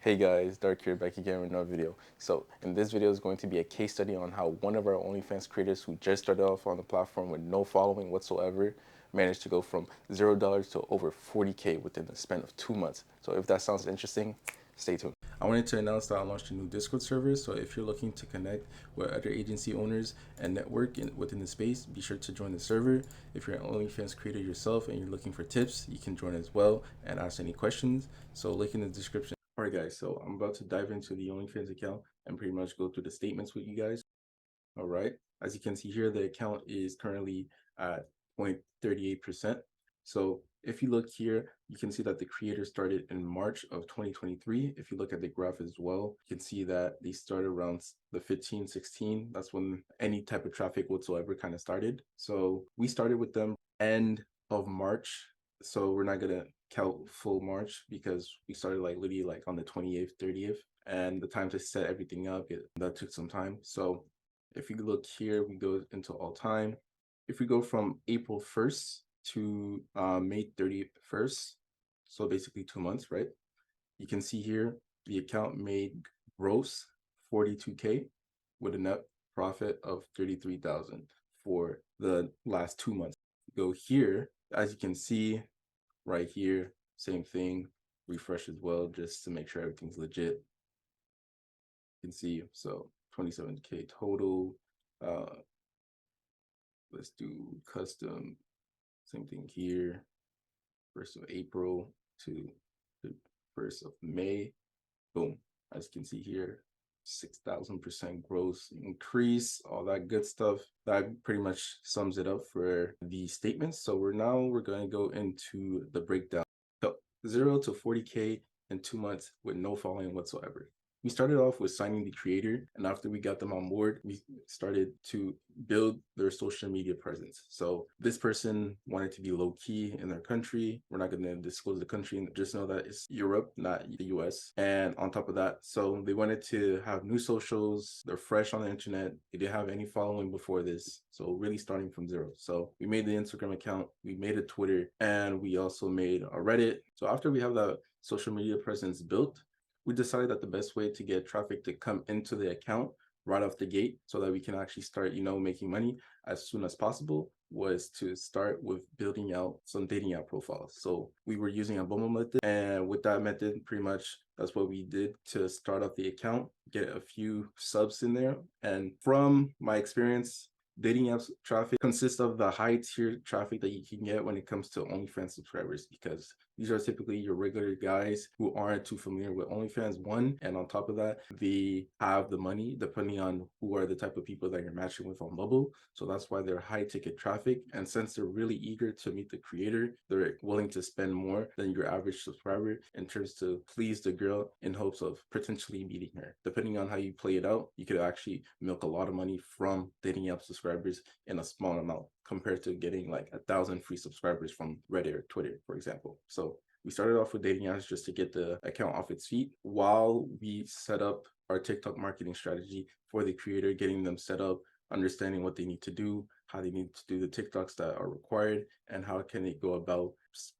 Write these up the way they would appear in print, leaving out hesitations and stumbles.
Hey guys, Dark here, back again with another video. So in this video is going to be a case study on how one of our OnlyFans creators who just started off on the platform with no following whatsoever managed to go from $0 to over 40K within the span of 2 months. So if that sounds interesting, stay tuned. I wanted to announce that I launched a new Discord server, so if you're looking to connect with other agency owners and network within the space, be sure to join the server. If you're an OnlyFans creator yourself and you're looking for tips, you can join as well and ask any questions. So link in the description. Alright guys, so I'm about to dive into the OnlyFans account and pretty much go through the statements with you guys. Alright, as you can see here, the account is currently at 0.38%. So if you look here, you can see that the creator started in March of 2023. If you look at the graph as well, you can see that they started around the 15, 16. That's when any type of traffic whatsoever kind of started. So we started with them end of March. So we're not gonna count full March because we started like literally like on the 28th, 30th, and the time to set everything up, that took some time. So if you look here, we go into all time. If we go from April 1st to May 31st, so basically 2 months, right? You can see here the account made gross 42K with a net profit of 33,000 for the last 2 months. Go here, as you can see right here, same thing, refresh as well just to make sure everything's legit. You can see, so 27K total. Let's do custom, same thing here, 1st of April to the 1st of May. Boom, as you can see here, 6,000% gross increase, all that good stuff. That pretty much sums it up for the statements. So we're going to go into the breakdown. So 0 to 40K in 2 months with no following whatsoever. We started off with signing the creator, and after we got them on board, we started to build their social media presence. So this person wanted to be low key in their country. We're not going to disclose the country, just know that it's Europe, not the US. And on top of that, so they wanted to have new socials. They're fresh on the internet. They didn't have any following before this. So really starting from zero. So we made the Instagram account, we made a Twitter, and we also made a Reddit. So after we have that social media presence built, we decided that the best way to get traffic to come into the account right off the gate so that we can actually start, making money as soon as possible was to start with building out some dating app profiles. So we were using a Bumble method, and with that method, pretty much that's what we did to start up the account, get a few subs in there. And from my experience, dating apps traffic consists of the high tier traffic that you can get when it comes to OnlyFans subscribers, because these are typically your regular guys who aren't too familiar with OnlyFans, one, and on top of that, they have the money depending on who are the type of people that you're matching with on Bubble. So that's why they're high ticket traffic. And since they're really eager to meet the creator, they're willing to spend more than your average subscriber in terms to please the girl in hopes of potentially meeting her. Depending on how you play it out, you could actually milk a lot of money from dating app subscribers in a small amount compared to getting like 1,000 free subscribers from Reddit or Twitter, for example. So we started off with dating apps just to get the account off its feet while we set up our TikTok marketing strategy for the creator, getting them set up, understanding what they need to do, how they need to do the TikToks that are required, and how can they go about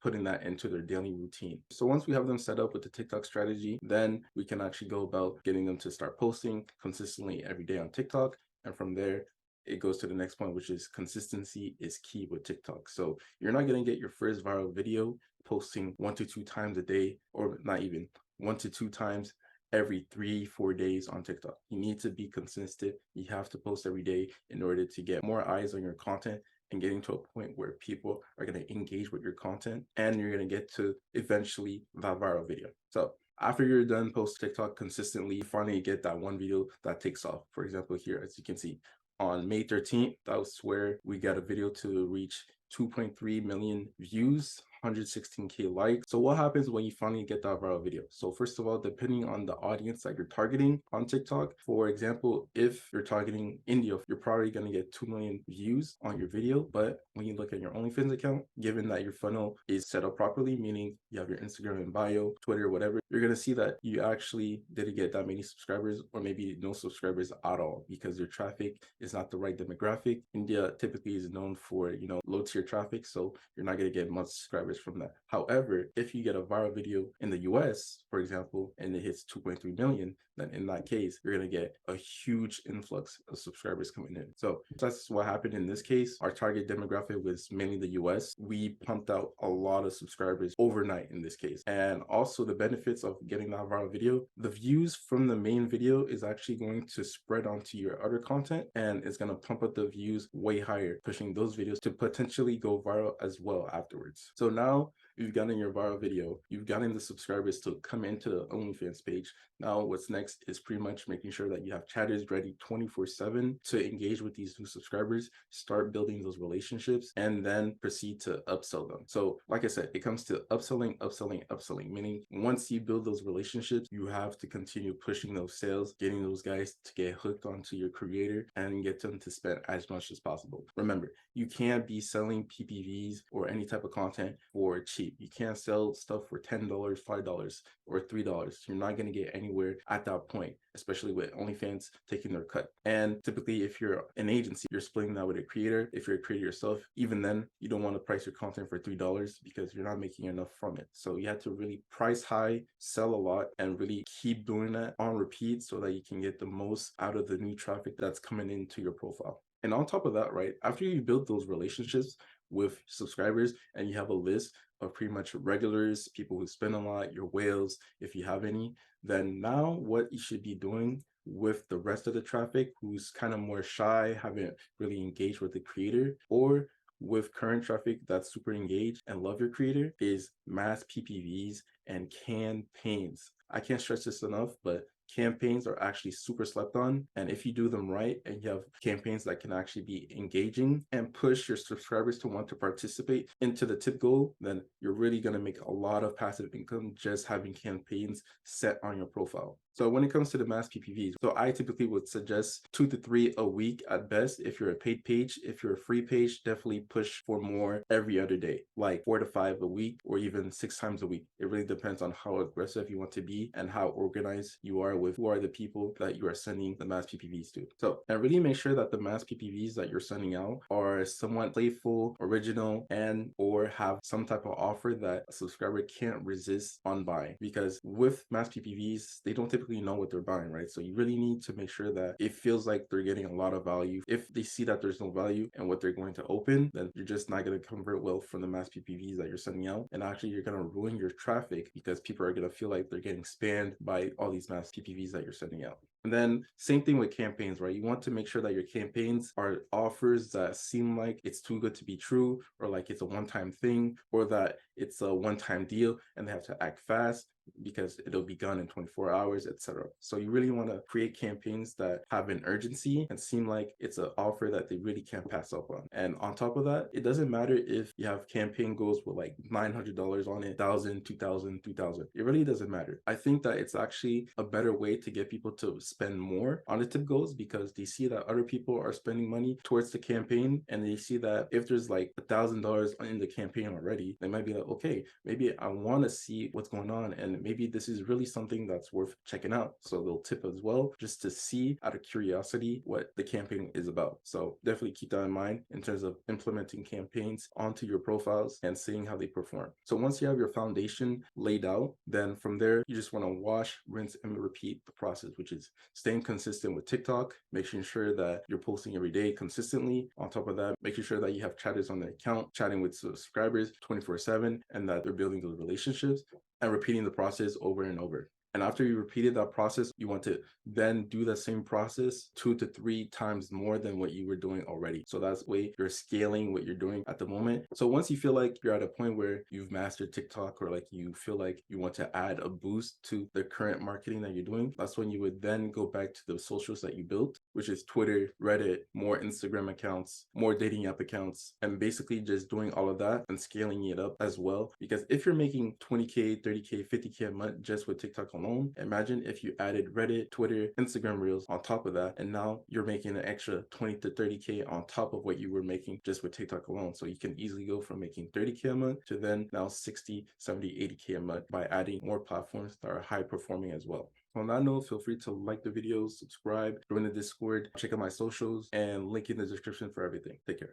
putting that into their daily routine. So once we have them set up with the TikTok strategy, then we can actually go about getting them to start posting consistently every day on TikTok. And from there, it goes to the next point, which is consistency is key with TikTok. So you're not going to get your first viral video posting 1 to 2 times a day, or not even 1 to 2 times every 3-4 days on TikTok. You need to be consistent. You have to post every day in order to get more eyes on your content and getting to a point where people are going to engage with your content, and you're going to get to eventually that viral video. So after you're done post TikTok consistently, you finally get that one video that takes off. For example, here, as you can see, on May 13th, that was where we got a video to reach 2.3 million views, 116K likes. So what happens when you finally get that viral video? So first of all, depending on the audience that you're targeting on TikTok, for example, if you're targeting India, you're probably going to get 2 million views on your video. But when you look at your OnlyFans account, given that your funnel is set up properly, meaning you have your Instagram and bio, Twitter, whatever, you're going to see that you actually didn't get that many subscribers, or maybe no subscribers at all, because your traffic is not the right demographic. India typically is known for, low tier traffic, so you're not going to get much subscribers subscribers from that. However, if you get a viral video in the US, for example, and it hits 2.3 million, then in that case, you're going to get a huge influx of subscribers coming in. So that's what happened in this case. Our target demographic was mainly the US. We pumped out a lot of subscribers overnight in this case. And also the benefits of getting that viral video, the views from the main video is actually going to spread onto your other content, and it's going to pump up the views way higher, pushing those videos to potentially go viral as well afterwards. So now you've gotten your viral video, you've gotten the subscribers to come into the OnlyFans page. Now what's next is pretty much making sure that you have chatters ready 24/7 to engage with these new subscribers, start building those relationships, and then proceed to upsell them. So like I said, it comes to upselling, meaning once you build those relationships, you have to continue pushing those sales, getting those guys to get hooked onto your creator and get them to spend as much as possible. Remember, you can't be selling PPVs or any type of content for cheap. You can't sell stuff for $10, $5, or $3. You're not going to get anywhere at that point, especially with OnlyFans taking their cut. And typically, if you're an agency, you're splitting that with a creator. If you're a creator yourself, even then, you don't want to price your content for $3 because you're not making enough from it. So you have to really price high, sell a lot, and really keep doing that on repeat so that you can get the most out of the new traffic that's coming into your profile. And on top of that, right, after you build those relationships with subscribers and you have a list of pretty much regulars, people who spend a lot, your whales, if you have any, then now what you should be doing with the rest of the traffic who's kind of more shy, haven't really engaged with the creator, or with current traffic that's super engaged and love your creator, is mass PPVs and campaigns. I can't stress this enough, but campaigns are actually super slept on. And if you do them right and you have campaigns that can actually be engaging and push your subscribers to want to participate into the tip goal, then you're really going to make a lot of passive income just having campaigns set on your profile. So when it comes to the mass PPVs, so I typically would suggest 2 to 3 a week at best. If you're a paid page, if you're a free page, definitely push for more every other day, like 4 to 5 a week or even 6 times a week. It really depends on how aggressive you want to be and how organized you are with who are the people that you are sending the mass PPVs to. So, and really make sure that the mass PPVs that you're sending out are somewhat playful, original, and or have some type of offer that a subscriber can't resist on buying. Because with mass PPVs, they don't typically know what they're buying, right? So you really need to make sure that it feels like they're getting a lot of value. If they see that there's no value in what they're going to open, then you're just not going to convert well from the mass PPVs that you're sending out. And actually, you're going to ruin your traffic because people are going to feel like they're getting spammed by all these mass PPVs that you're sending out. And then same thing with campaigns, right? You want to make sure that your campaigns are offers that seem like it's too good to be true, or like it's a one-time thing, or that it's a one-time deal and they have to act fast because it'll be gone in 24 hours, etc. So you really want to create campaigns that have an urgency and seem like it's an offer that they really can't pass up on. And on top of that, it doesn't matter if you have campaign goals with like $900 on it, 1,000, 2,000, 3,000. It really doesn't matter. I think that it's actually a better way to get people to spend more on the tip goals because they see that other people are spending money towards the campaign, and they see that if there's like $1,000 in the campaign already, they might be like, okay, maybe I want to see what's going on, and maybe this is really something that's worth checking out. So they'll tip as well, just to see out of curiosity what the campaign is about. So definitely keep that in mind in terms of implementing campaigns onto your profiles and seeing how they perform. So once you have your foundation laid out, then from there, you just want to wash, rinse, and repeat the process, which is staying consistent with TikTok, making sure that you're posting every day consistently. On top of that, making sure that you have chatters on the account, chatting with subscribers 24/7, and that they're building those relationships, and repeating the process over and over. And after you repeated that process, you want to then do the same process 2 to 3 times more than what you were doing already. So that's the way you're scaling what you're doing at the moment. So once you feel like you're at a point where you've mastered TikTok, or like you feel like you want to add a boost to the current marketing that you're doing, that's when you would then go back to the socials that you built, which is Twitter, Reddit, more Instagram accounts, more dating app accounts, and basically just doing all of that and scaling it up as well. Because if you're making 20K, 30K, 50K a month just with TikTok alone, imagine if you added Reddit, Twitter, Instagram Reels on top of that, and now you're making an extra 20 to 30K on top of what you were making just with TikTok alone. So you can easily go from making 30K a month to then now 60, 70, 80K a month by adding more platforms that are high performing as well. On that note, feel free to like the videos, subscribe, join the Discord, check out my socials, and link in the description for everything. Take care.